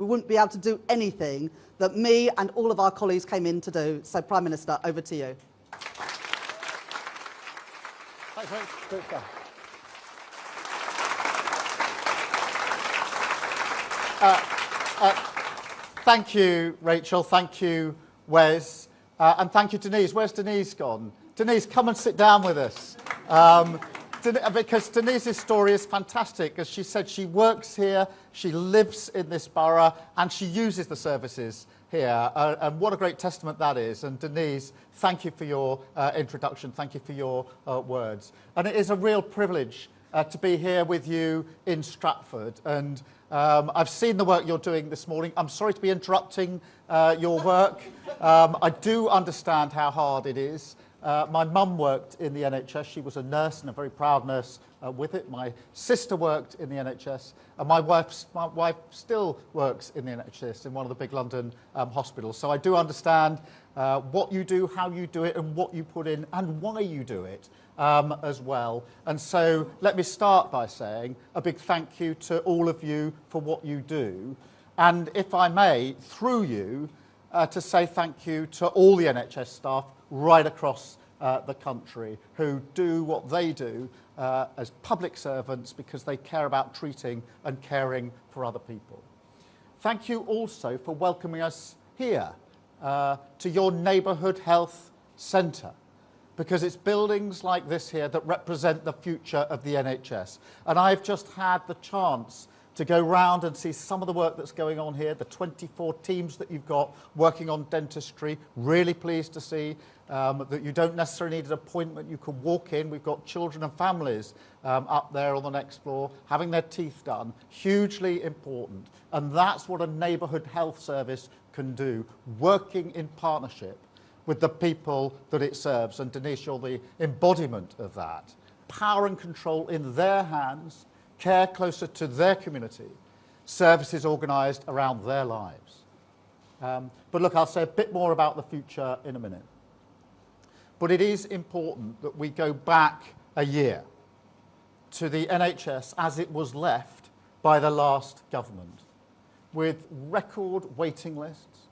we wouldn't be able to do anything that me and all of our colleagues came in to do. So, Prime Minister, over to you. Thanks, mate. Great stuff. Thank you, Rachel. Thank you, Wes. And thank you, Denise. Where's Denise gone? Denise, come and sit down with us. Because Denise's story is fantastic. As she said, she works here, she lives in this borough, and she uses the services here. And what a great testament that is. And Denise, thank you for your introduction. Thank you for your words. And it is a real privilege to be here with you in Stratford. And I've seen the work you're doing this morning. I'm sorry to be interrupting your work. I do understand how hard it is. My mum worked in the NHS. She was a nurse and a very proud nurse with it. My sister worked in the NHS. And my wife still works in the NHS in one of the big London hospitals. So I do understand what you do, how you do it, and what you put in, and why you do it as well. And so let me start by saying a big thank you to all of you for what you do. And if I may, through you, to say thank you to all the NHS staff right across the country who do what they do as public servants because they care about treating and caring for other people. Thank you also for welcoming us here to your neighbourhood health centre, because it's buildings like this here that represent the future of the NHS. And I've just had the chance to go round and see some of the work that's going on here, the 24 teams that you've got working on dentistry. Really pleased to see that you don't necessarily need an appointment. You can walk in. We've got children and families up there on the next floor having their teeth done. Hugely important. And that's what a neighbourhood health service can do, working in partnership with the people that it serves. And Denise, you're the embodiment of that. Power and control in their hands, care closer to their community, services organised around their lives. But look, I'll say a bit more about the future in a minute. But it is important that we go back a year to the NHS as it was left by the last government, with record waiting lists,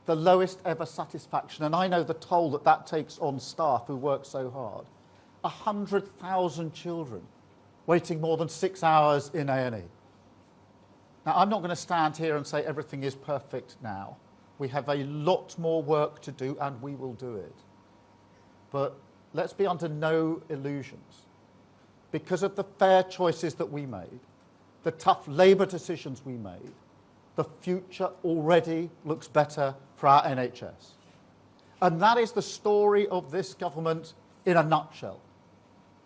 the lowest ever satisfaction, and I know the toll that that takes on staff who work so hard. 100,000 children waiting more than 6 hours in A&E. Now, I'm not going to stand here and say everything is perfect now. We have a lot more work to do, and we will do it. But let's be under no illusions. Because of the fair choices that we made, the tough Labour decisions we made, the future already looks better for our NHS. And that is the story of this government in a nutshell.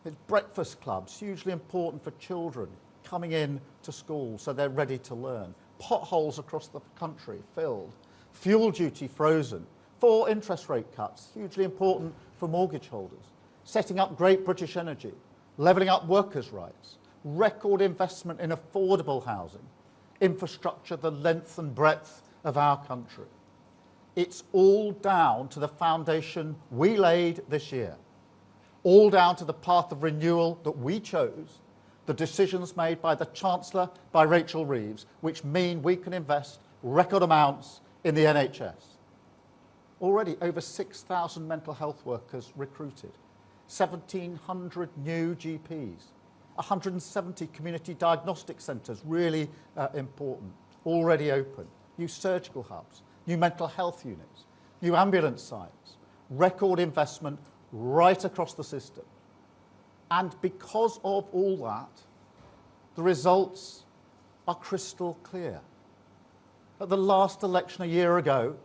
It's breakfast clubs, hugely important for children coming in to school so they're ready to learn. Potholes across the country filled. Fuel duty frozen. 4 interest rate cuts, hugely important for mortgage holders. Setting up Great British Energy. Levelling up workers' rights. Record investment in affordable housing. Infrastructure the length and breadth of our country. It's all down to the foundation we laid this year. All down to the path of renewal that we chose, the decisions made by the Chancellor, by Rachel Reeves, which mean we can invest record amounts in the NHS. Already over 6,000 mental health workers recruited, 1,700 new GPs, 170 community diagnostic centres, really important, already open, new surgical hubs, new mental health units, new ambulance sites, record investment right across the system. And because of all that, the results are crystal clear. At the last election a year ago,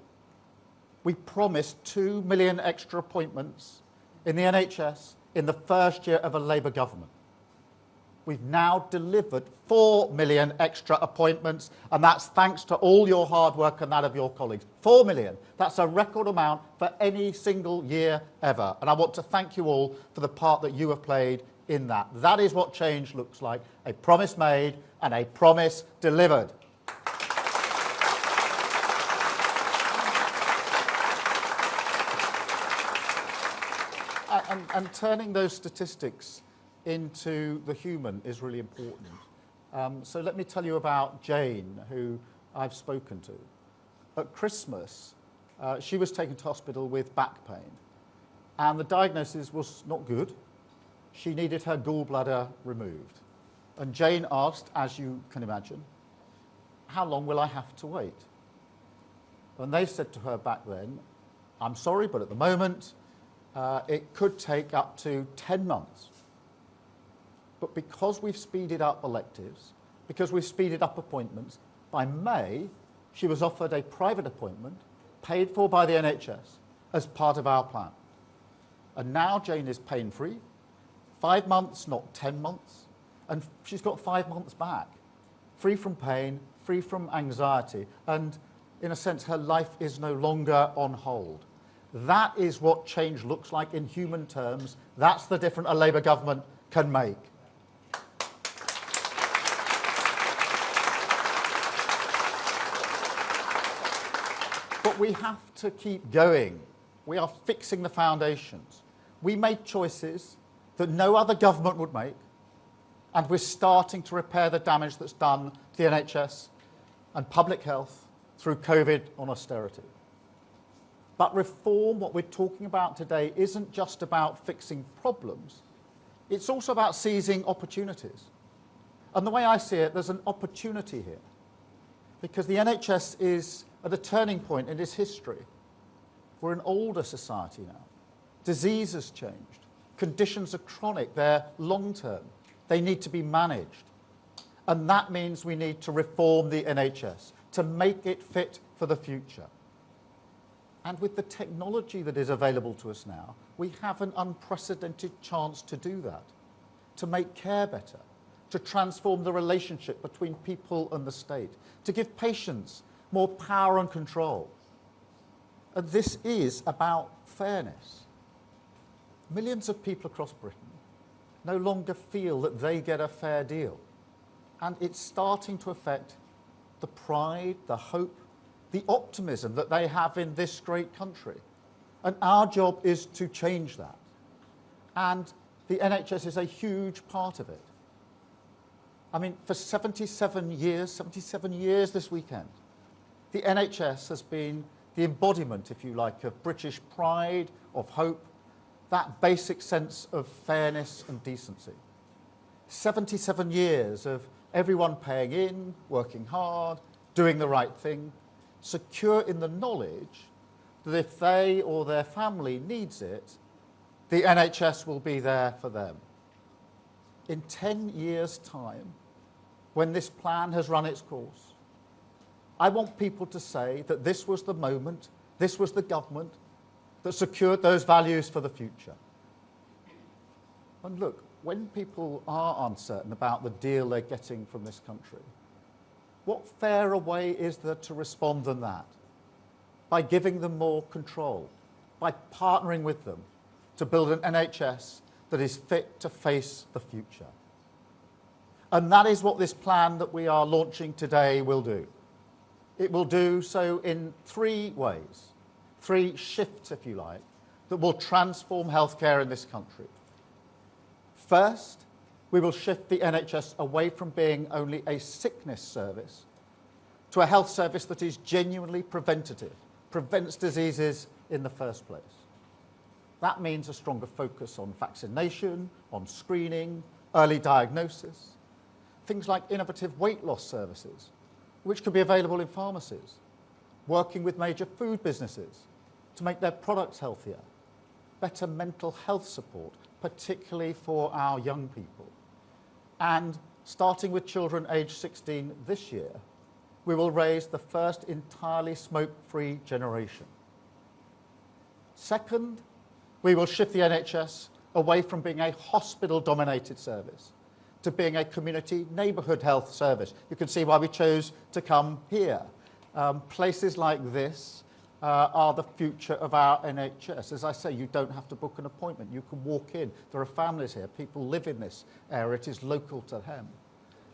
we promised 2 million extra appointments in the NHS in the first year of a Labour government. We've now delivered 4 million extra appointments, and that's thanks to all your hard work and that of your colleagues. 4 million. That's a record amount for any single year ever. And I want to thank you all for the part that you have played in that. That is what change looks like. A promise made and a promise delivered. And turning those statistics into the human is really important. So let me tell you about Jane, who I've spoken to. At Christmas, she was taken to hospital with back pain, and the diagnosis was not good. She needed her gallbladder removed. And Jane asked, as you can imagine, how long will I have to wait? And they said to her back then, I'm sorry, but at the moment, it could take up to 10 months. But because we've speeded up electives, because we've speeded up appointments, by May, she was offered a private appointment, paid for by the NHS, as part of our plan. And now Jane is pain-free, 5 months, not 10 months, and she's got 5 months back, free from pain, free from anxiety, and in a sense, her life is no longer on hold. That is what change looks like in human terms. That's the difference a Labour government can make. But we have to keep going. We are fixing the foundations. We made choices that no other government would make, and we're starting to repair the damage that's done to the NHS and public health through COVID on austerity. But reform, what we're talking about today, isn't just about fixing problems. It's also about seizing opportunities. And the way I see it, there's an opportunity here, because the NHS is at a turning point in its history. We're an older society now. Disease has changed. Conditions are chronic. They're long-term. They need to be managed. And that means we need to reform the NHS to make it fit for the future. And with the technology that is available to us now, we have an unprecedented chance to do that, to make care better, to transform the relationship between people and the state, to give patients more power and control. And this is about fairness. Millions of people across Britain no longer feel that they get a fair deal. And it's starting to affect the pride, the hope, the optimism that they have in this great country. And our job is to change that. And the NHS is a huge part of it. I mean, for 77 years this weekend, the NHS has been the embodiment, if you like, of British pride, of hope, that basic sense of fairness and decency. 77 years of everyone paying in, working hard, doing the right thing, secure in the knowledge that if they or their family needs it, the NHS will be there for them. In 10 years' time, when this plan has run its course, I want people to say that this was the moment, this was the government that secured those values for the future. And look, when people are uncertain about the deal they're getting from this country, what fairer way is there to respond than that? By giving them more control, by partnering with them to build an NHS that is fit to face the future. And that is what this plan that we are launching today will do. It will do so in 3 ways, 3 shifts, if you like, that will transform healthcare in this country. First, we will shift the NHS away from being only a sickness service to a health service that is genuinely preventative, prevents diseases in the first place. That means a stronger focus on vaccination, on screening, early diagnosis, things like innovative weight loss services, which could be available in pharmacies, working with major food businesses to make their products healthier, better mental health support, particularly for our young people. And starting with children aged 16 this year, we will raise the first entirely smoke-free generation. Second, we will shift the NHS away from being a hospital-dominated service to being a community neighbourhood health service. You can see why we chose to come here. Places like this are the future of our NHS. As I say, you don't have to book an appointment. You can walk in. There are families here. People live in this area. It is local to them.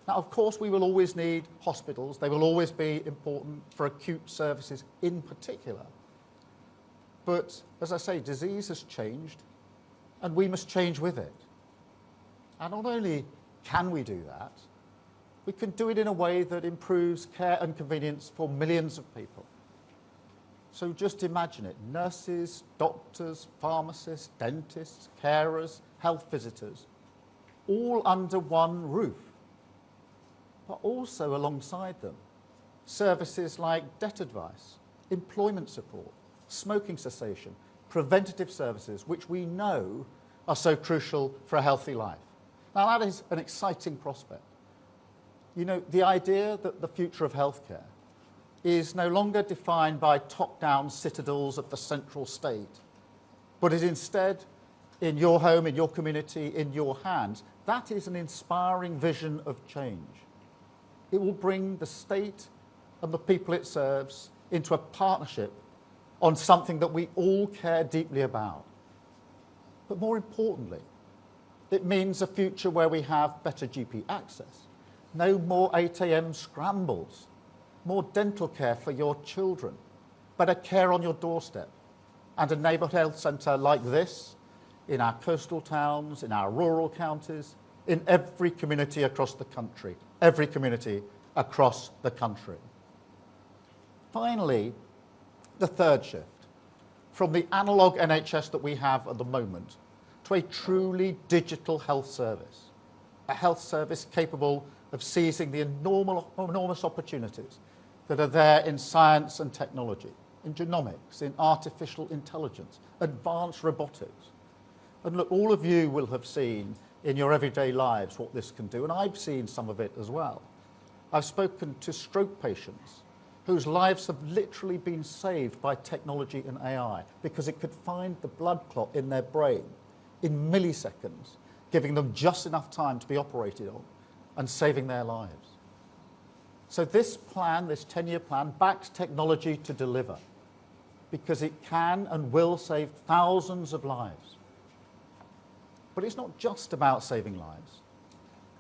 Now, of course, we will always need hospitals. They will always be important for acute services in particular. But, as I say, disease has changed, and we must change with it. And not only can we do that, we can do it in a way that improves care and convenience for millions of people. So just imagine it, nurses, doctors, pharmacists, dentists, carers, health visitors, all under one roof, but also alongside them, services like debt advice, employment support, smoking cessation, preventative services, which we know are so crucial for a healthy life. Now that is an exciting prospect. You know, the idea that the future of healthcare is no longer defined by top-down citadels of the central state, but is instead in your home, in your community, in your hands. That is an inspiring vision of change. It will bring the state and the people it serves into a partnership on something that we all care deeply about. But more importantly, it means a future where we have better GP access, no more 8 a.m. scrambles, more dental care for your children, better care on your doorstep, and a neighbourhood health centre like this in our coastal towns, in our rural counties, in every community across the country, every community across the country. Finally, the third shift, from the analogue NHS that we have at the moment to a truly digital health service, a health service capable of seizing the enormous opportunities that are there in science and technology, in genomics, in artificial intelligence, advanced robotics. And look, all of you will have seen in your everyday lives what this can do, and I've seen some of it as well. I've spoken to stroke patients whose lives have literally been saved by technology and AI because it could find the blood clot in their brain in milliseconds, giving them just enough time to be operated on and saving their lives. So this plan, this 10-year plan, backs technology to deliver because it can and will save thousands of lives. But it's not just about saving lives.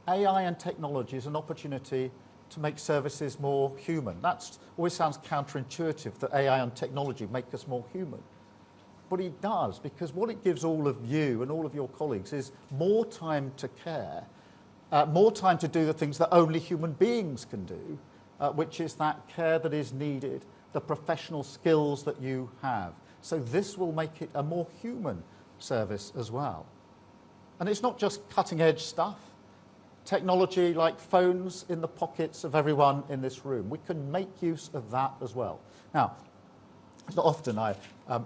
AI and technology is an opportunity to make services more human. That always sounds counterintuitive that AI and technology make us more human. But it does, because what it gives all of you and all of your colleagues is more time to care, more time to do the things that only human beings can do, which is that care that is needed, the professional skills that you have. So this will make it a more human service as well. And it's not just cutting-edge stuff. Technology like phones in the pockets of everyone in this room. We can make use of that as well. Now, it's not often I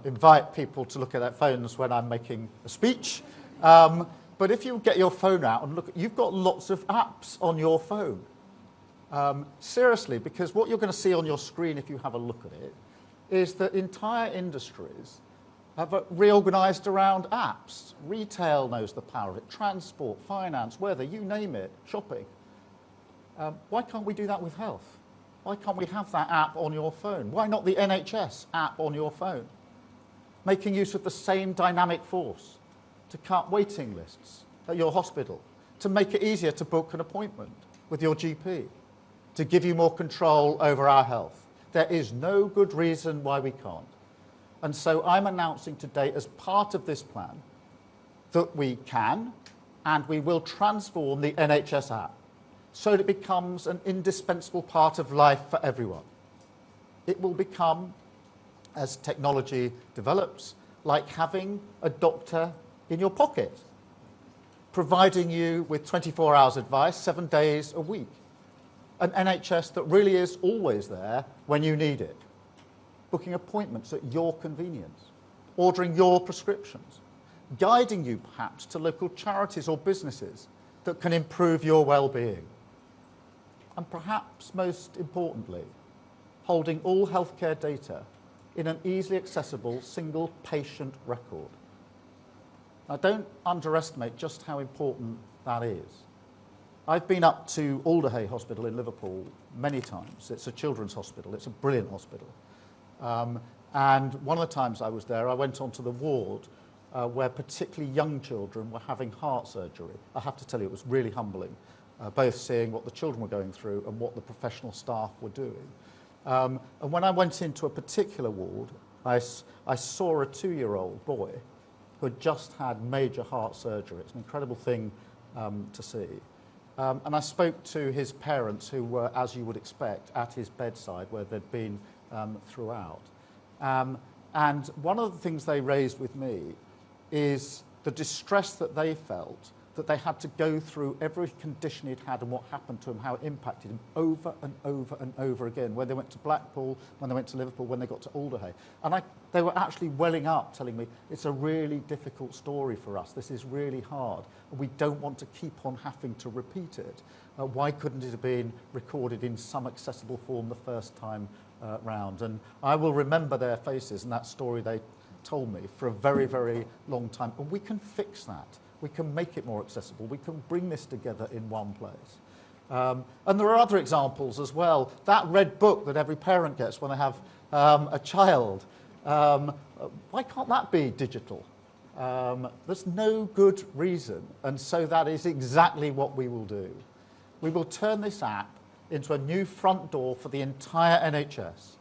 invite people to look at their phones when I'm making a speech, but if you get your phone out and look, you've got lots of apps on your phone. Seriously, because what you're going to see on your screen if you have a look at it is that entire industries have reorganised around apps. Retail knows the power of it, transport, finance, weather, you name it, shopping. Why can't we do that with health? Why can't we have that app on your phone? Why not the NHS app on your phone? Making use of the same dynamic force to cut waiting lists at your hospital, to make it easier to book an appointment with your GP, to give you more control over our health. There is no good reason why we can't. And so I'm announcing today, as part of this plan, that we can and we will transform the NHS app so that it becomes an indispensable part of life for everyone. It will become, as technology develops, like having a doctor in your pocket, providing you with 24 hours advice, 7 days a week. An NHS that really is always there when you need it. Booking appointments at your convenience, ordering your prescriptions, guiding you perhaps to local charities or businesses that can improve your well-being. And perhaps most importantly, holding all healthcare data in an easily accessible single patient record. Now, don't underestimate just how important that is. I've been up to Alderhay Hospital in Liverpool many times. It's a children's hospital. It's a brilliant hospital. And one of the times I was there, I went onto the ward where particularly young children were having heart surgery. I have to tell you, it was really humbling, both seeing what the children were going through and what the professional staff were doing. And when I went into a particular ward, I saw a 2-year-old boy who had just had major heart surgery. It's an incredible thing to see. and I spoke to his parents, who were, as you would expect, at his bedside, where they'd been throughout. And one of the things they raised with me is the distress that they felt, that they had to go through every condition he'd had and what happened to him, how it impacted him over and over and over again, when they went to Blackpool, when they went to Liverpool, when they got to Alderhay. And they were actually welling up, telling me, it's a really difficult story for us. This is really hard. And we don't want to keep on having to repeat it. Why couldn't it have been recorded in some accessible form the first time round? And I will remember their faces and that story they told me for a very, very long time. And we can fix that. We can make it more accessible. We can bring this together in one place. And there are other examples as well. That red book that every parent gets when they have a child, why can't that be digital? There's no good reason. And so that is exactly what we will do. We will turn this app into a new front door for the entire NHS,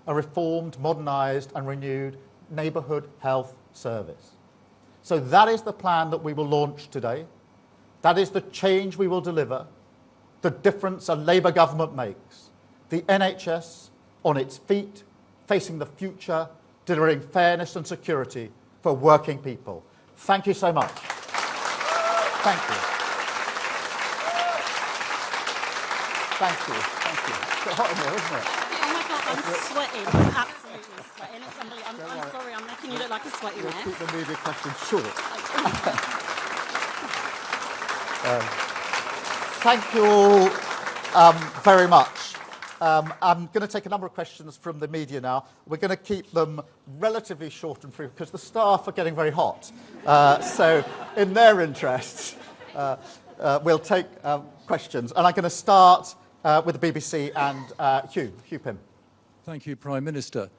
a reformed, modernised and renewed neighbourhood health service. So that is the plan that we will launch today. That is the change we will deliver, the difference a Labour government makes. The NHS on its feet, facing the future, delivering fairness and security for working people. Thank you so much. Thank you. Thank you. Thank you. It's a bit hot in here, isn't it? Oh my God, I'm sweating. I'm absolutely sweating. I'm sorry, I'm making you look like a sweaty We'll mess. keep the media questions short. Thank you all very much. I'm going to take a number of questions from the media now. We're going to keep them relatively short and free because the staff are getting very hot. So in their interests, we'll take questions. And I'm going to start with the BBC and Hugh Pym. Thank you, Prime Minister.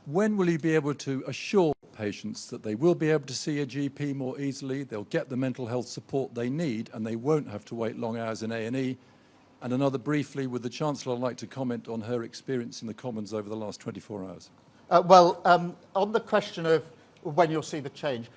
When will you be able to assure patients that they will be able to see a GP more easily, they'll get the mental health support they need, and they won't have to wait long hours in A&E? And another briefly, would the Chancellor like to comment on her experience in the Commons over the last 24 hours? On the question of when you'll see the change,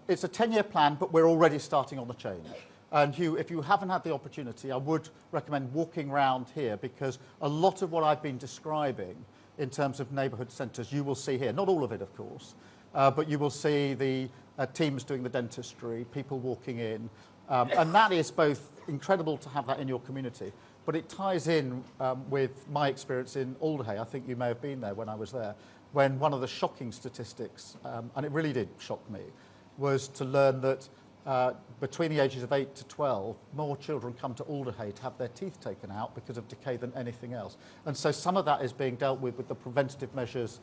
it's a 10-year plan, but we're already starting on the change. And Hugh, if you haven't had the opportunity, I would recommend walking around here, because a lot of what I've been describing in terms of neighbourhood centres, you will see here. Not all of it, of course, but you will see the teams doing the dentistry, people walking in. And that is both incredible to have that in your community, but it ties in with my experience in Alderhay. I think you may have been there when I was there, when one of the shocking statistics, and it really did shock me, was to learn that between the ages of 8 to 12, more children come to Alderhay to have their teeth taken out because of decay than anything else. And so some of that is being dealt with the preventative measures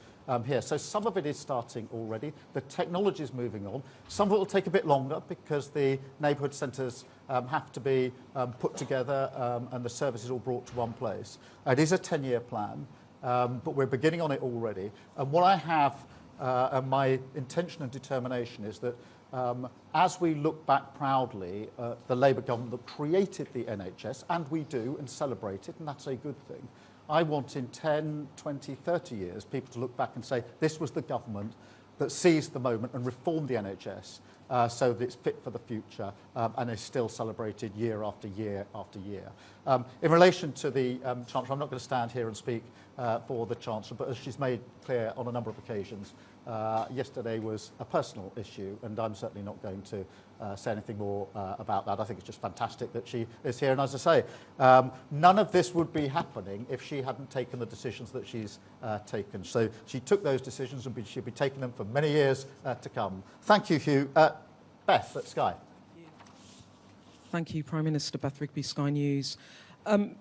here. So some of it is starting already. The technology is moving on. Some of it will take a bit longer because the neighbourhood centres have to be put together and the services all brought to one place. It is a 10-year plan, but we're beginning on it already. And what I have, and my intention and determination is that as we look back proudly at the Labour government that created the NHS, and we do, and celebrate it, and that's a good thing, I want in 10, 20, 30 years people to look back and say, this was the government that seized the moment and reformed the NHS so that it's fit for the future and is still celebrated year after year after year. In relation to the Chancellor, I'm not going to stand here and speak for the Chancellor, but as she's made clear on a number of occasions, yesterday was a personal issue, and I'm certainly not going to say anything more about that. I think it's just fantastic that she is here. And as I say, none of this would be happening if she hadn't taken the decisions that she's taken. So she took those decisions, and she'll be taking them for many years to come. Thank you, Hugh. Beth at Sky. Thank you, Prime Minister. Beth Rigby, Sky News.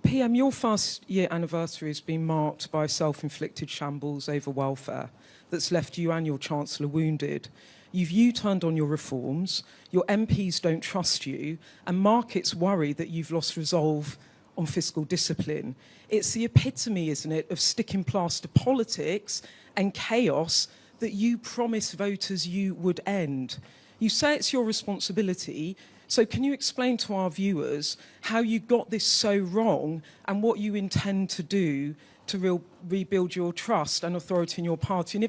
PM, your first year anniversary has been marked by a self-inflicted shambles over welfare that's left you and your Chancellor wounded. You've U-turned on your reforms, your MPs don't trust you, and markets worry that you've lost resolve on fiscal discipline. It's the epitome, isn't it, of sticking plaster politics and chaos that you promised voters you would end. You say it's your responsibility, so can you explain to our viewers how you got this so wrong and what you intend to do to rebuild your trust and authority in your party? And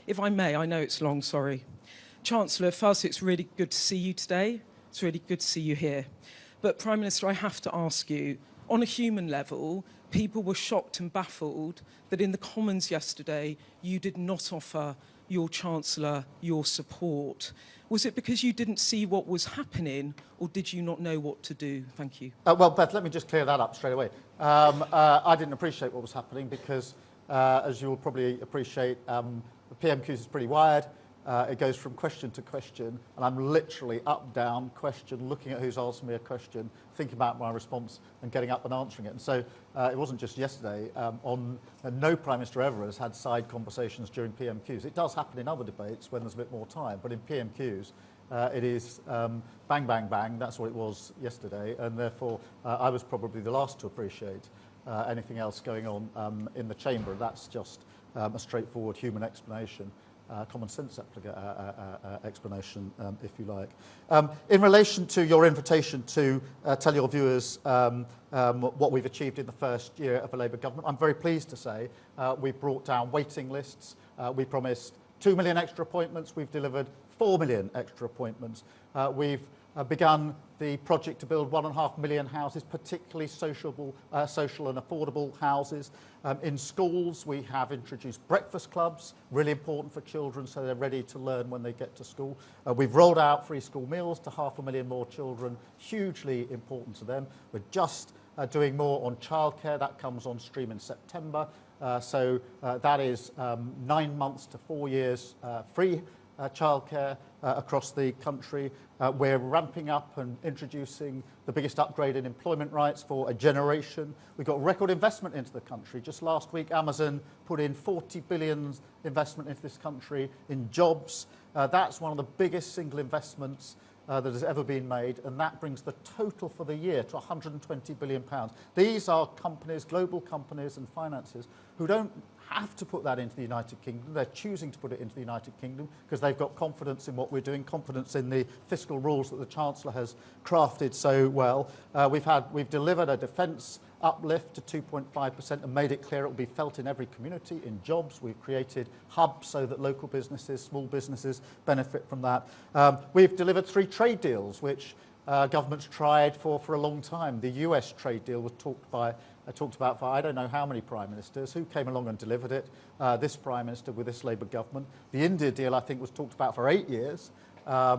if I may, I know it's long, sorry. Chancellor, first, it's really good to see you today. It's really good to see you here. But Prime Minister, I have to ask you, on a human level, people were shocked and baffled that in the Commons yesterday, you did not offer your Chancellor your support. Was it because you didn't see what was happening, or did you not know what to do? Thank you. Well, Beth, let me just clear that up straight away. I didn't appreciate what was happening because, as you will probably appreciate, the PMQs is pretty wired. It goes from question to question, and I'm literally up, down, question, looking at who's asked me a question, thinking about my response and getting up and answering it. And so it wasn't just yesterday. No Prime Minister ever has had side conversations during PMQs. It does happen in other debates when there's a bit more time, but in PMQs, it is bang, bang, bang. That's what it was yesterday, and therefore I was probably the last to appreciate anything else going on in the chamber. That's just a straightforward human explanation. Common sense explanation, if you like. In relation to your invitation to tell your viewers what we've achieved in the first year of a Labour government, I'm very pleased to say we've brought down waiting lists. We promised 2 million extra appointments. We've delivered 4 million extra appointments. We've begun the project to build 1.5 million houses, particularly social and affordable houses. In schools, we have introduced breakfast clubs, really important for children so they're ready to learn when they get to school. We've rolled out free school meals to 500,000 more children, hugely important to them. We're just doing more on childcare. That comes on stream in September. So that is 9 months to 4 years free childcare across the country. We're ramping up and introducing the biggest upgrade in employment rights for a generation. We've got record investment into the country. Just last week, Amazon put in 40 billion investment into this country in jobs. That's one of the biggest single investments that has ever been made, and that brings the total for the year to £120 billion. These are companies, global companies and finances, who don't have to put that into the United Kingdom. They're choosing to put it into the United Kingdom because they've got confidence in what we're doing, confidence in the fiscal rules that the Chancellor has crafted so well. We've delivered a defence uplift to 2.5% and made it clear it will be felt in every community, in jobs. We've created hubs so that local businesses, small businesses benefit from that. We've delivered 3 trade deals, which governments tried for a long time. The US trade deal was talked about for I don't know how many Prime Ministers. Who came along and delivered it? This Prime Minister with this Labour government. The India deal, I think, was talked about for 8 years.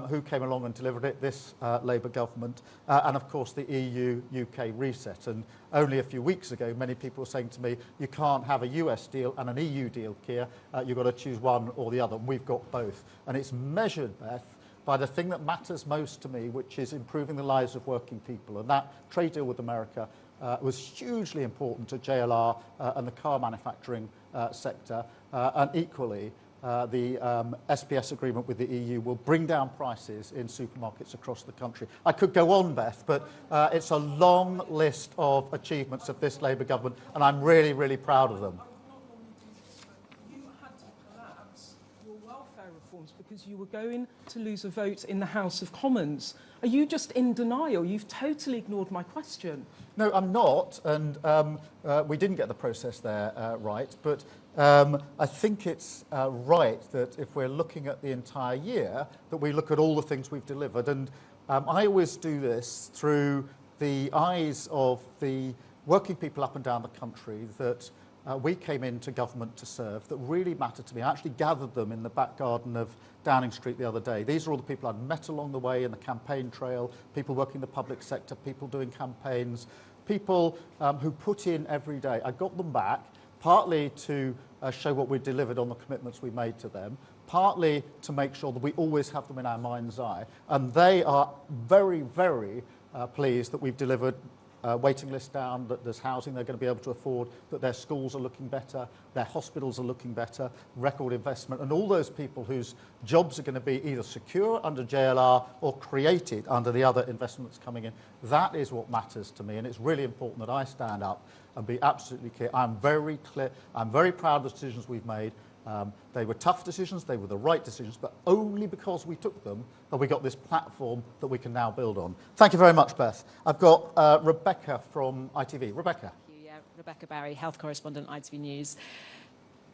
Who came along and delivered it? This Labour government. And of course the EU-UK reset. And only a few weeks ago, many people were saying to me, you can't have a US deal and an EU deal, Keir. You've got to choose one or the other. And we've got both. And it's measured, Beth, by the thing that matters most to me, which is improving the lives of working people. And that trade deal with America was hugely important to JLR and the car manufacturing sector. And equally, the SPS agreement with the EU will bring down prices in supermarkets across the country. I could go on, Beth, but it's a long list of achievements of this Labour government, and I'm really, really proud of them. You had to collapse your welfare reforms because you were going to lose a vote in the House of Commons. Are you just in denial? You've totally ignored my question. No, I'm not, and we didn't get the process there right, but I think it's right that if we're looking at the entire year, that we look at all the things we've delivered, and I always do this through the eyes of the working people up and down the country that we came into government to serve, that really mattered to me. I actually gathered them in the back garden of Downing Street the other day. These are all the people I'd met along the way in the campaign trail, people working in the public sector, people doing campaigns, people who put in every day. I got them back, partly to show what we delivered on the commitments we made to them, partly to make sure that we always have them in our mind's eye. And they are very, very pleased that we've delivered waiting list down, that there's housing they're going to be able to afford, that their schools are looking better, their hospitals are looking better, record investment, and all those people whose jobs are going to be either secure under JLR or created under the other investments coming in. That is what matters to me, and it's really important that I stand up and be absolutely clear. I'm very clear. I'm very proud of the decisions we've made. They were tough decisions, they were the right decisions, but only because we took them that we got this platform that we can now build on. Thank you very much, Beth. I've got Rebecca from ITV. Rebecca. Thank you. Yeah, Rebecca Barry, health correspondent, ITV News.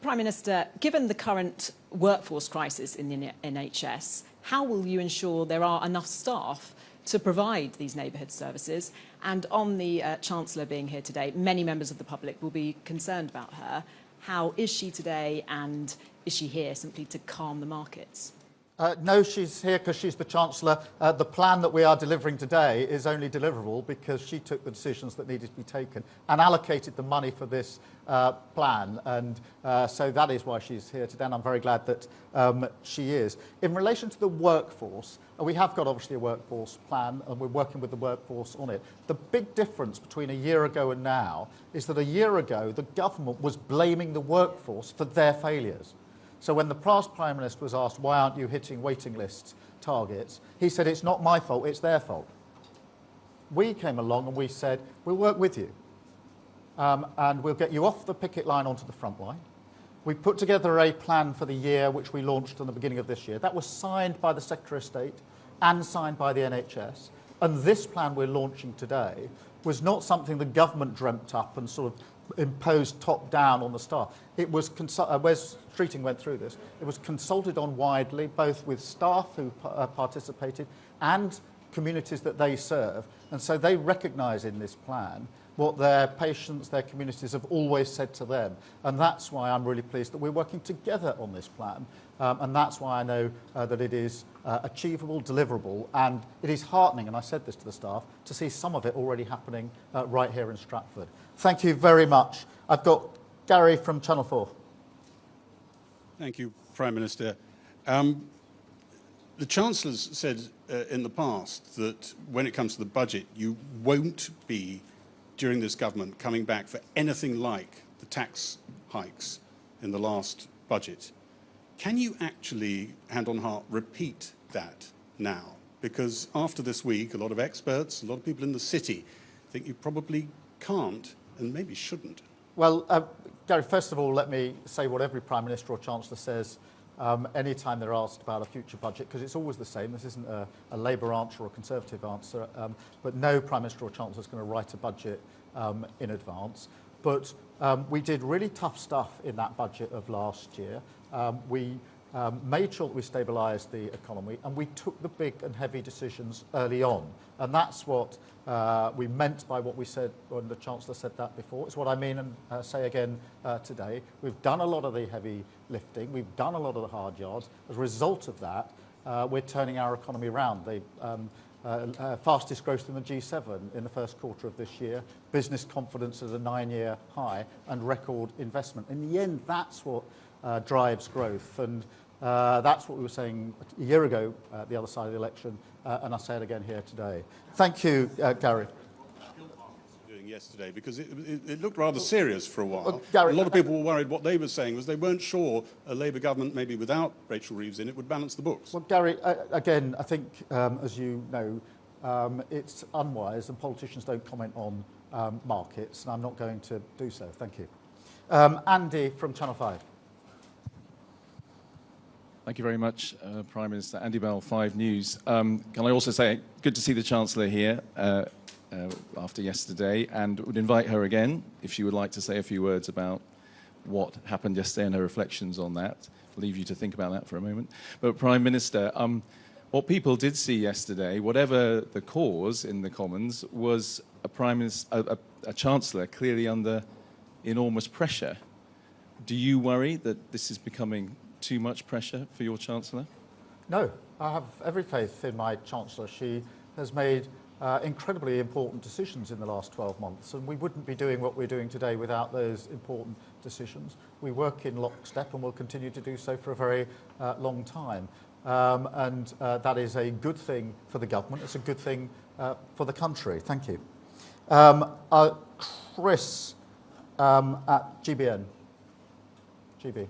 Prime Minister, given the current workforce crisis in the NHS, how will you ensure there are enough staff to provide these neighbourhood services. And on the Chancellor being here today, many members of the public will be concerned about her. How is she today, and is she here simply to calm the markets? No, she's here because she's the Chancellor. The plan that we are delivering today is only deliverable because she took the decisions that needed to be taken and allocated the money for this plan. And so that is why she's here today, and I'm very glad that she is. In relation to the workforce, we have got obviously a workforce plan, and we're working with the workforce on it. The big difference between a year ago and now is that a year ago, the government was blaming the workforce for their failures. So when the past Prime Minister was asked, why aren't you hitting waiting list targets, he said, it's not my fault, it's their fault. We came along and we said, we'll work with you. And we'll get you off the picket line onto the front line. We put together a plan for the year, which we launched in the beginning of this year. That was signed by the Secretary of State and signed by the NHS. And this plan we're launching today was not something the government dreamt up and sort of imposed top down on the staff. It was, Wes Streeting went through this, it was consulted on widely, both with staff who participated and communities that they serve. And so they recognise in this plan what their patients, their communities have always said to them. And that's why I'm really pleased that we're working together on this plan. And that's why I know that it is achievable, deliverable, and it is heartening, and I said this to the staff, to see some of it already happening right here in Stratford. Thank you very much. I've got Gary from Channel 4. Thank you, Prime Minister. The Chancellor's said in the past that when it comes to the budget, you won't be, during this government, coming back for anything like the tax hikes in the last budget. Can you actually, hand on heart, repeat that now? Because after this week, a lot of experts, a lot of people in the city think you probably can't and maybe shouldn't. Well, Gary, first of all, let me say what every Prime Minister or Chancellor says anytime they're asked about a future budget, because it's always the same. This isn't a Labour answer or a Conservative answer, but no Prime Minister or Chancellor is going to write a budget in advance. But we did really tough stuff in that budget of last year. We made sure that we stabilised the economy, and we took the big and heavy decisions early on. And that's what we meant by what we said when the Chancellor said that before. It's what I mean and say again today. We've done a lot of the heavy lifting. We've done a lot of the hard yards. As a result of that, we're turning our economy around. The fastest growth in the G7 in the first quarter of this year, business confidence at a 9-year high, and record investment. In the end, that's what drives growth, and that's what we were saying a year ago at the other side of the election, and I say it again here today. Thank you, Gary. Doing yesterday, because it looked rather serious for a while. Well, Gary, a lot of people were worried. What they were saying was they weren't sure a Labour government, maybe without Rachel Reeves in it, would balance the books. Well, Gary, again, I think, as you know, it's unwise, and politicians don't comment on markets, and I'm not going to do so. Thank you. Andy from Channel 5. Thank you very much, Prime Minister. Andy Bell, 5 News. Can I also say, good to see the Chancellor here after yesterday, and would invite her again if she would like to say a few words about what happened yesterday and her reflections on that. I'll leave you to think about that for a moment. But Prime Minister, what people did see yesterday, whatever the cause in the Commons, was a Prime Minister, a Chancellor clearly under enormous pressure. Do you worry that this is becoming too much pressure for your Chancellor? No, I have every faith in my Chancellor. She has made incredibly important decisions in the last 12 months, and we wouldn't be doing what we're doing today without those important decisions. We work in lockstep and will continue to do so for a very long time. And that is a good thing for the government. It's a good thing for the country. Thank you. Chris at GBN. GB.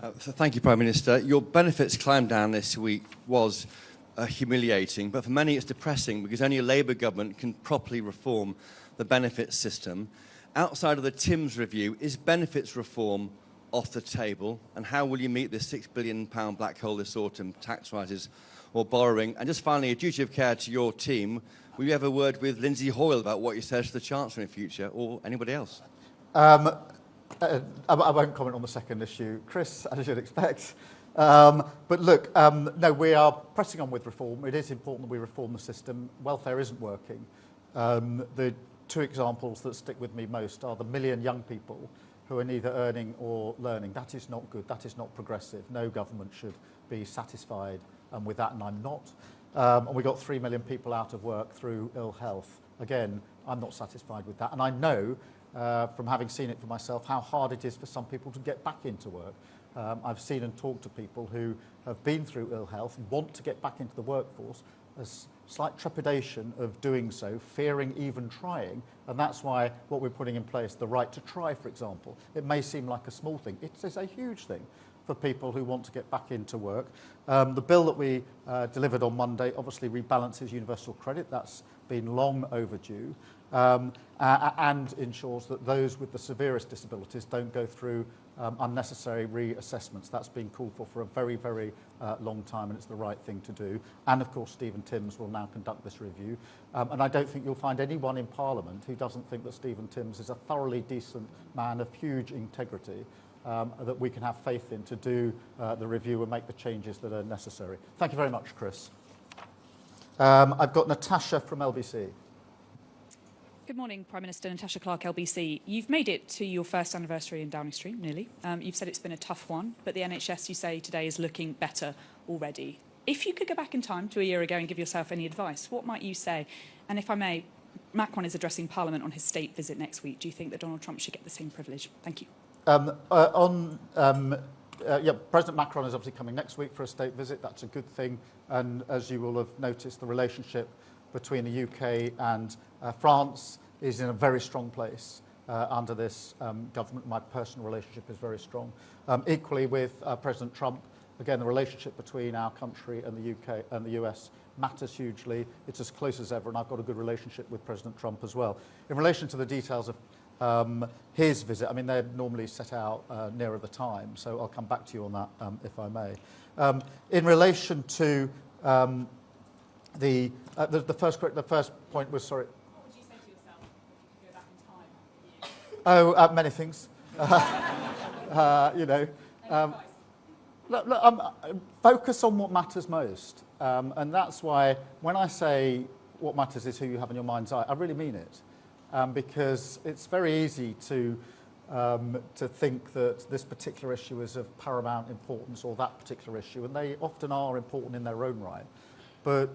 Thank you, Prime Minister. Your benefits climb down this week was humiliating, but for many it's depressing because only a Labour government can properly reform the benefits system. Outside of the Timms review, is benefits reform off the table? And how will you meet this £6 billion black hole this autumn, tax rises or borrowing? And just finally, a duty of care to your team. Will you have a word with Lindsay Hoyle about what you said to the Chancellor in future, or anybody else? I won't comment on the second issue, Chris, as you'd expect. But look, no, we are pressing on with reform. It is important that we reform the system. Welfare isn't working. The two examples that stick with me most are the million young people who are neither earning or learning. That is not good. That is not progressive. No government should be satisfied with that, and I'm not. And we got 3 million people out of work through ill health. Again, I'm not satisfied with that. And I know, from having seen it for myself, how hard it is for some people to get back into work. I've seen and talked to people who have been through ill health and want to get back into the workforce. There's slight trepidation of doing so, fearing even trying, and that's why what we're putting in place, the right to try, for example, it may seem like a small thing. It is a huge thing for people who want to get back into work. The bill that we delivered on Monday obviously rebalances universal credit. That's been long overdue, and ensures that those with the severest disabilities don't go through unnecessary reassessments. That's been called for a very, very long time, and it's the right thing to do. And of course, Stephen Timms will now conduct this review. And I don't think you'll find anyone in Parliament who doesn't think that Stephen Timms is a thoroughly decent man of huge integrity, that we can have faith in to do the review and make the changes that are necessary. Thank you very much, Chris. I've got Natasha from LBC. Good morning, Prime Minister. Natasha Clark, LBC. You've made it to your first anniversary in Downing Street, nearly. You've said it's been a tough one, but the NHS, you say today, is looking better already. If you could go back in time to a year ago and give yourself any advice, what might you say? And if I may, Macron is addressing Parliament on his state visit next week. Do you think that Donald Trump should get the same privilege? Thank you. President Macron is obviously coming next week for a state visit. That's a good thing. And as you will have noticed, the relationship between the UK and France is in a very strong place under this government. My personal relationship is very strong. Equally with President Trump, again, the relationship between our country and the UK and the US matters hugely. It's as close as ever, and I've got a good relationship with President Trump as well. In relation to the details of his visit, I mean, they're normally set out nearer the time, so I'll come back to you on that if I may. In relation to the first point was, sorry. What would you say to yourself if you could go back in time? Many things. Focus on what matters most. And that's why when I say what matters is who you have in your mind's eye, I really mean it. Because it's very easy to think that this particular issue is of paramount importance or that particular issue, and they often are important in their own right. But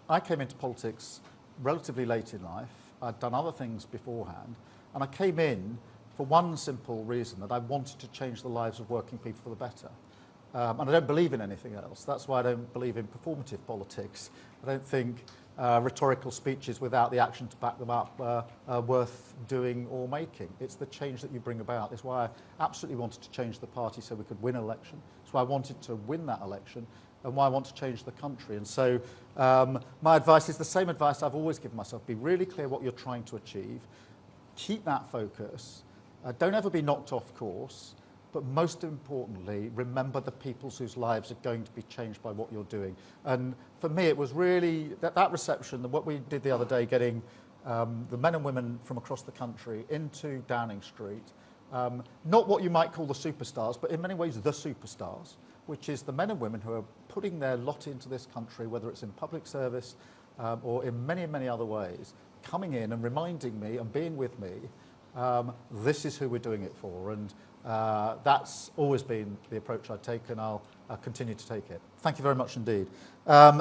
I came into politics relatively late in life. I'd done other things beforehand, and I came in for one simple reason, that I wanted to change the lives of working people for the better. And I don't believe in anything else. That's why I don't believe in performative politics. I don't think rhetorical speeches without the action to back them up are worth doing or making. It's the change that you bring about. It's why I absolutely wanted to change the party so we could win an election. It's why I wanted to win that election, and why I want to change the country. And so my advice is the same advice I've always given myself. Be really clear what you're trying to achieve. Keep that focus. Don't ever be knocked off course. But most importantly, remember the people whose lives are going to be changed by what you're doing. And for me, it was really that reception, what we did the other day, getting the men and women from across the country into Downing Street, not what you might call the superstars, but in many ways the superstars, which is the men and women who are putting their lot into this country, whether it's in public service or in many, many other ways, coming in and reminding me and being with me, this is who we're doing it for. And that's always been the approach I take, and I'll continue to take it. Thank you very much indeed.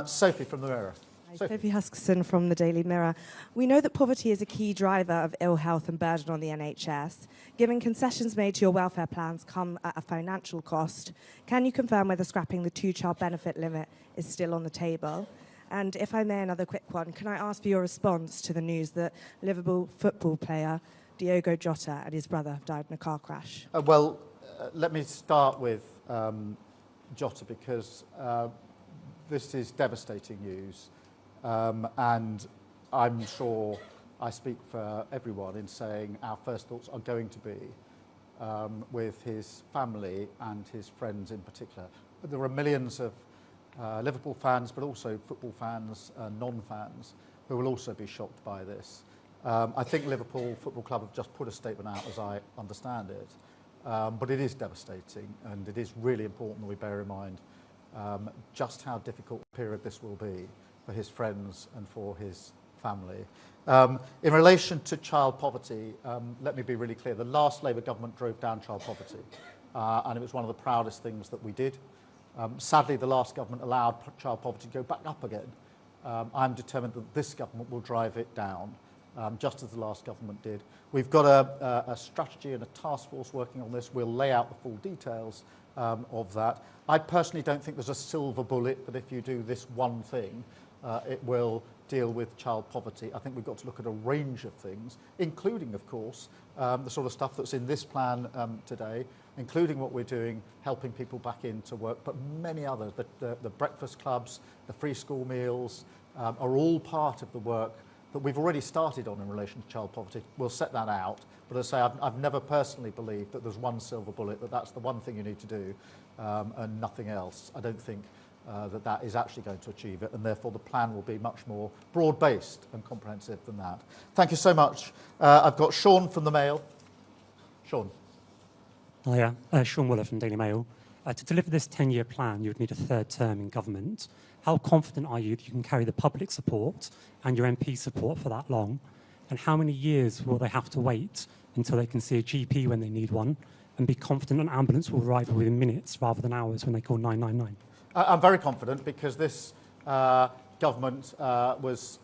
Sophie from the Mirror. Sophie Huskisson from the Daily Mirror. We know that poverty is a key driver of ill health and burden on the NHS. Given concessions made to your welfare plans come at a financial cost, can you confirm whether scrapping the two-child benefit limit is still on the table? And if I may, another quick one. Can I ask for your response to the news that Liverpool football player Diogo Jota and his brother died in a car crash? Let me start with Jota, because this is devastating news. And I'm sure I speak for everyone in saying our first thoughts are going to be with his family and his friends in particular. But there are millions of Liverpool fans, but also football fans, non-fans, who will also be shocked by this. I think Liverpool Football Club have just put a statement out, as I understand it, but it is devastating, and it is really important that we bear in mind just how difficult a period this will be for his friends and for his family. In relation to child poverty, let me be really clear. The last Labour government drove down child poverty, and it was one of the proudest things that we did. Sadly, the last government allowed child poverty to go back up again. I'm determined that this government will drive it down, just as the last government did. We've got a strategy and a task force working on this. We'll lay out the full details of that. I personally don't think there's a silver bullet that if you do this one thing, it will deal with child poverty. I think we've got to look at a range of things, including, of course, the sort of stuff that's in this plan today, including what we're doing, helping people back into work, but many others. The breakfast clubs, the free school meals are all part of the work that we've already started on in relation to child poverty. We'll set that out, but as I say, I've never personally believed that there's one silver bullet, that that's the one thing you need to do and nothing else. I don't think that is actually going to achieve it, and therefore the plan will be much more broad-based and comprehensive than that. Thank you so much. I've got Sean from the Mail. Sean. Hiya, Sean Wooler from Daily Mail. To deliver this 10-year plan, you would need a third term in government. How confident are you that you can carry the public support and your MP support for that long? And how many years will they have to wait until they can see a GP when they need one and be confident an ambulance will arrive within minutes rather than hours when they call 999? I'm very confident because this government was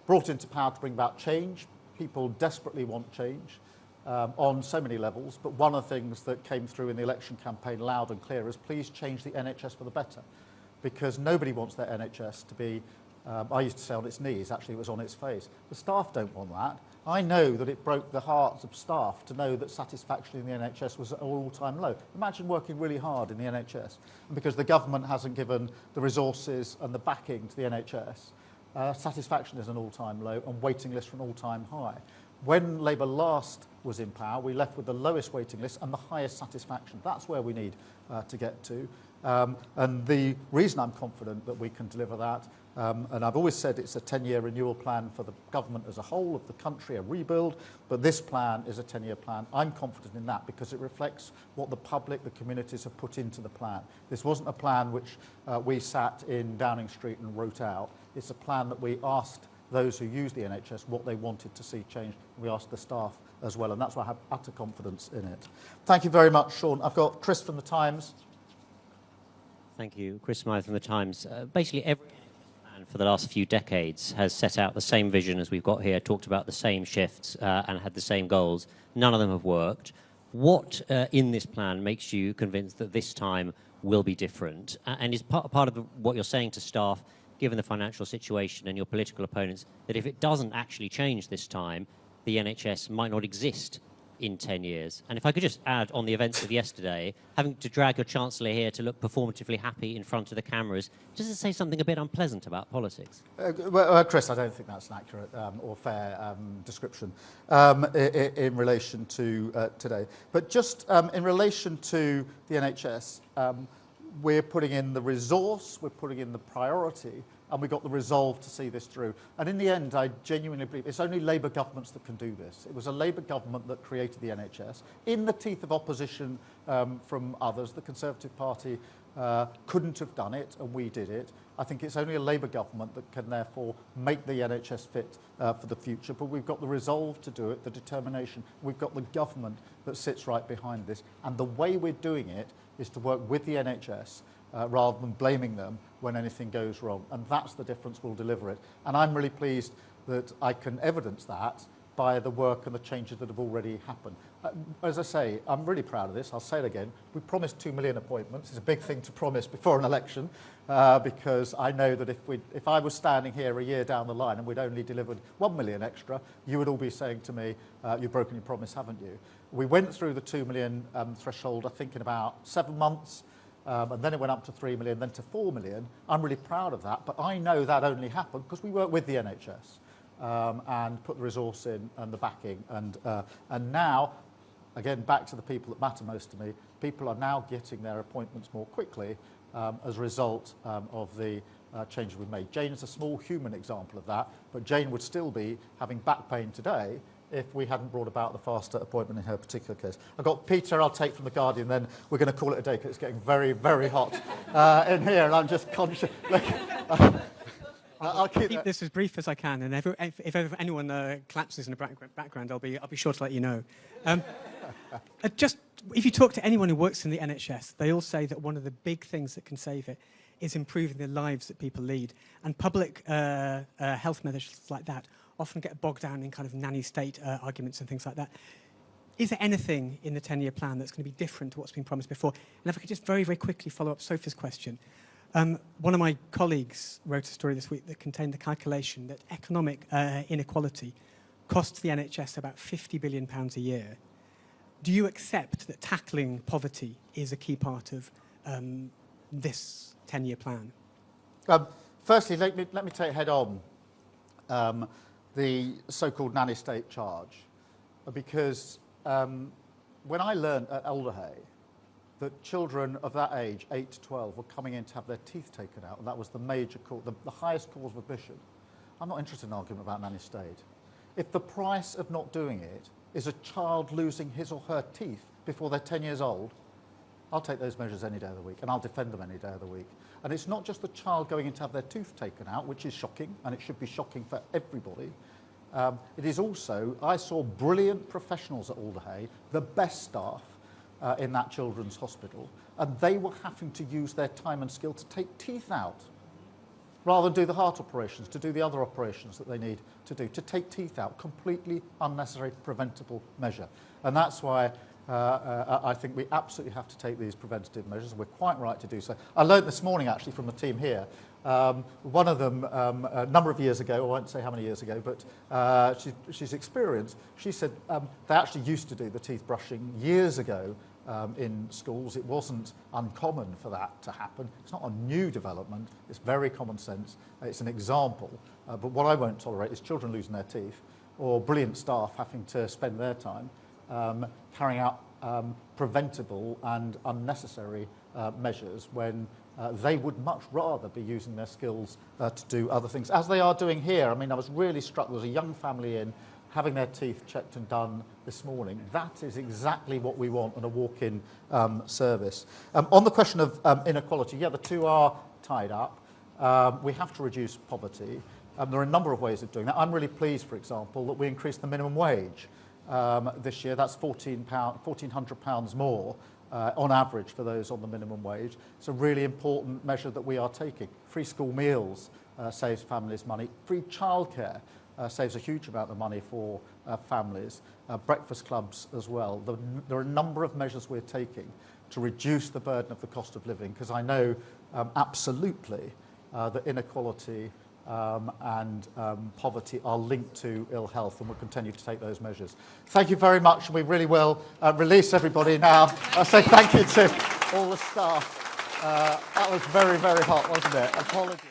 brought into power to bring about change. People desperately want change on so many levels, but one of the things that came through in the election campaign loud and clear is please change the NHS for the better, because nobody wants their NHS to be, I used to say on its knees, actually it was on its face. The staff don't want that. I know that it broke the hearts of staff to know that satisfaction in the NHS was at an all-time low. Imagine working really hard in the NHS, and because the government hasn't given the resources and the backing to the NHS, satisfaction is an all-time low and waiting lists are an all-time high. When Labour last was in power, we left with the lowest waiting list and the highest satisfaction. That's where we need to get to. And the reason I'm confident that we can deliver that, and I've always said it's a 10-year renewal plan for the government as a whole of the country, a rebuild, but this plan is a 10-year plan. I'm confident in that because it reflects what the public, the communities have put into the plan. This wasn't a plan which we sat in Downing Street and wrote out. It's a plan that we asked those who use the NHS what they wanted to see change. We asked the staff as well, and that's why I have utter confidence in it. Thank you very much, Sean. I've got Chris from The Times. Thank you. Chris Smythe from The Times. Basically, every plan for the last few decades has set out the same vision as we've got here, talked about the same shifts and had the same goals. None of them have worked. What in this plan makes you convinced that this time will be different? And is part of what you're saying to staff, given the financial situation and your political opponents, that if it doesn't actually change this time, the NHS might not exist in 10 years? And if I could just add on the events of yesterday, having to drag your Chancellor here to look performatively happy in front of the cameras, does it say something a bit unpleasant about politics? Chris, I don't think that's an accurate or fair description in relation to today. But just in relation to the NHS, we're putting in the resource, we're putting in the priority, and we've got the resolve to see this through. And in the end, I genuinely believe it's only Labour governments that can do this. It was a Labour government that created the NHS. In the teeth of opposition from others, the Conservative Party couldn't have done it, and we did it. I think it's only a Labour government that can therefore make the NHS fit for the future, but we've got the resolve to do it, the determination. We've got the government that sits right behind this, and the way we're doing it is to work with the NHS rather than blaming them when anything goes wrong. And that's the difference. We'll deliver it. And I'm really pleased that I can evidence that by the work and the changes that have already happened. As I say, I'm really proud of this. I'll say it again. We promised 2 million appointments. It's a big thing to promise before an election because I know that if I was standing here a year down the line and we'd only delivered 1 million extra, you would all be saying to me, you've broken your promise, haven't you? We went through the 2 million threshold, I think, in about 7 months. And then it went up to 3 million, then to 4 million. I'm really proud of that, but I know that only happened because we worked with the NHS and put the resource in and the backing. And now, again, back to the people that matter most to me, people are now getting their appointments more quickly as a result of the changes we've made. Jane is a small human example of that, but Jane would still be having back pain today if we hadn't brought about the faster appointment in her particular case. I've got Peter, I'll take from The Guardian, then we're going to call it a day because it's getting very, very hot in here, and I'm just conscious. Look, I'll keep this as brief as I can, and if ever anyone collapses in the background, I'll be sure to let you know. Just if you talk to anyone who works in the NHS, they all say that one of the big things that can save it is improving the lives that people lead, and public health measures like that often get bogged down in kind of nanny state arguments and things like that. Is there anything in the 10-year plan that's going to be different to what's been promised before? And if I could just very, very quickly follow up Sophie's question. One of my colleagues wrote a story this week that contained the calculation that economic inequality costs the NHS about £50 billion a year. Do you accept that tackling poverty is a key part of this 10-year plan? Firstly, let me take head on the so-called nanny state charge, because when I learned at Alderhay that children of that age, 8 to 12, were coming in to have their teeth taken out, and that was the major cause, the highest cause of admission, I'm not interested in an argument about nanny state. If the price of not doing it is a child losing his or her teeth before they're 10 years old, I'll take those measures any day of the week, and I'll defend them any day of the week. And it's not just the child going in to have their tooth taken out, which is shocking, and it should be shocking for everybody. It is also, I saw brilliant professionals at Alderhay, the best staff in that children's hospital, and they were having to use their time and skill to take teeth out, rather than do the heart operations, to do the other operations that they need to do, to take teeth out, completely unnecessary, preventable measure. And that's why I think we absolutely have to take these preventative measures. We're quite right to do so. I learned this morning, actually, from the team here. One of them, a number of years ago, I won't say how many years ago, but she's experienced. She said they actually used to do the teeth brushing years ago in schools. It wasn't uncommon for that to happen. It's not a new development. It's very common sense. It's an example. But what I won't tolerate is children losing their teeth, or brilliant staff having to spend their time carrying out preventable and unnecessary measures when they would much rather be using their skills to do other things, as they are doing here. I mean, I was really struck. There was a young family in having their teeth checked and done this morning. That is exactly what we want in a walk-in service. On the question of inequality, yeah, the two are tied up. We have to reduce poverty. There are a number of ways of doing that. I'm really pleased, for example, that we increased the minimum wage this year. That's £1,400 more on average for those on the minimum wage. It's a really important measure that we are taking. Free school meals saves families money. Free childcare saves a huge amount of money for families. Breakfast clubs as well. There are a number of measures we're taking to reduce the burden of the cost of living, because I know absolutely that inequality and poverty are linked to ill health, and we'll continue to take those measures. Thank you very much, and we really will release everybody now. I say thank you to all the staff. That was very, very hot, wasn't it? Apologies.